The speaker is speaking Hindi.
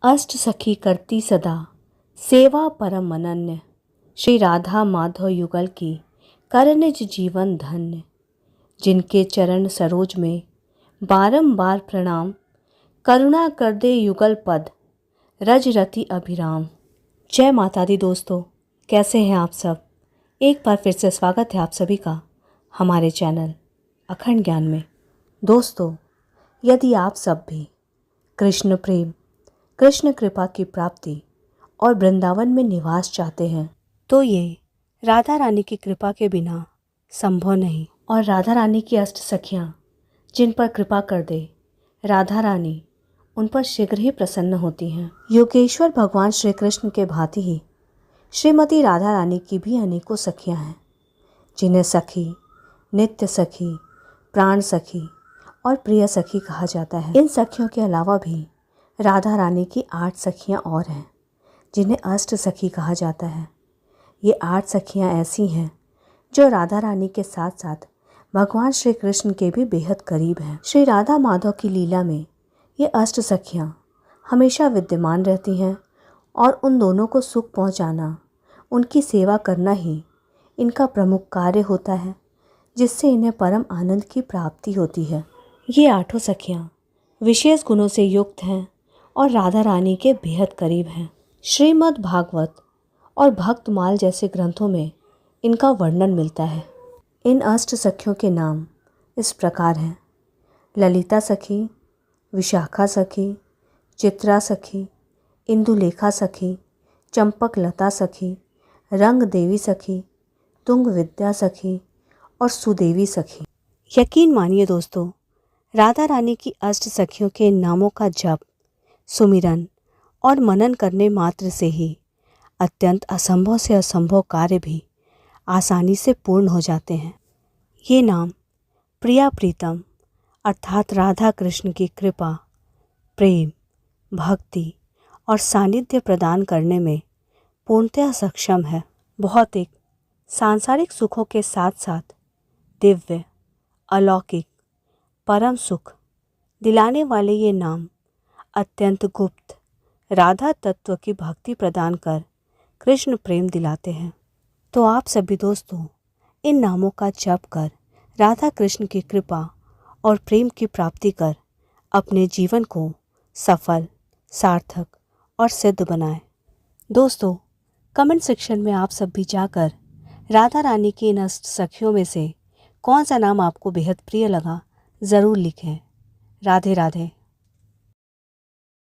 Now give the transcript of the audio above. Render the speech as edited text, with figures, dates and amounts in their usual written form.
अष्ट सखी करती सदा सेवा परम अनन्य, श्री राधा माधव युगल की कर निज जीवन धन्य। जिनके चरण सरोज में बारंबार प्रणाम, करुणा कर दे युगल पद रज रति अभिराम। जय माता दी दोस्तों, कैसे हैं आप सब। एक बार फिर से स्वागत है आप सभी का हमारे चैनल अखंड ज्ञान में। दोस्तों, यदि आप सब भी कृष्ण प्रेम, कृष्ण कृपा की प्राप्ति और वृंदावन में निवास चाहते हैं तो ये राधा रानी की कृपा के बिना संभव नहीं। और राधा रानी की अष्ट सखियाँ जिन पर कृपा कर दे राधा रानी उन पर शीघ्र ही प्रसन्न होती हैं। योगेश्वर भगवान श्री कृष्ण के भांति ही श्रीमती राधा रानी की भी अनेकों सखियाँ हैं, जिन्हें सखी, नित्य सखी, प्राण सखी और प्रिय सखी कहा जाता है। इन सखियों के अलावा भी राधा रानी की 8 सखियाँ और हैं, जिन्हें अष्ट सखी कहा जाता है। ये 8 सखियाँ ऐसी हैं जो राधा रानी के साथ साथ भगवान श्री कृष्ण के भी बेहद करीब हैं। श्री राधा माधव की लीला में ये अष्ट सखियाँ हमेशा विद्यमान रहती हैं और उन दोनों को सुख पहुँचाना, उनकी सेवा करना ही इनका प्रमुख कार्य होता है, जिससे इन्हें परम आनंद की प्राप्ति होती है। ये 8 सखियाँ विशेष गुणों से युक्त हैं और राधा रानी के बेहद करीब हैं। श्रीमद् भागवत और भक्तमाल जैसे ग्रंथों में इनका वर्णन मिलता है। इन अष्ट सखियों के नाम इस प्रकार हैं: ललिता सखी, विशाखा सखी, चित्रा सखी, इंदुलेखा सखी, चंपक लता सखी, रंग देवी सखी, तुंग विद्या सखी और सुदेवी सखी। यकीन मानिए दोस्तों, राधा रानी की अष्ट सखियों के इन नामों का जप, सुमिरन और मनन करने मात्र से ही अत्यंत असंभव से असंभव कार्य भी आसानी से पूर्ण हो जाते हैं। ये नाम प्रिया प्रीतम अर्थात राधा कृष्ण की कृपा, प्रेम, भक्ति और सानिध्य प्रदान करने में पूर्णतः सक्षम है। भौतिक सांसारिक सुखों के साथ साथ दिव्य, अलौकिक, परम सुख दिलाने वाले ये नाम अत्यंत गुप्त राधा तत्व की भक्ति प्रदान कर कृष्ण प्रेम दिलाते हैं। तो आप सभी दोस्तों इन नामों का जप कर राधा कृष्ण की कृपा और प्रेम की प्राप्ति कर अपने जीवन को सफल, सार्थक और सिद्ध बनाएं। दोस्तों, कमेंट सेक्शन में आप सब भी जाकर राधा रानी की इन अष्ट सखियों में से कौन सा नाम आपको बेहद प्रिय लगा ज़रूर लिखें। राधे राधे।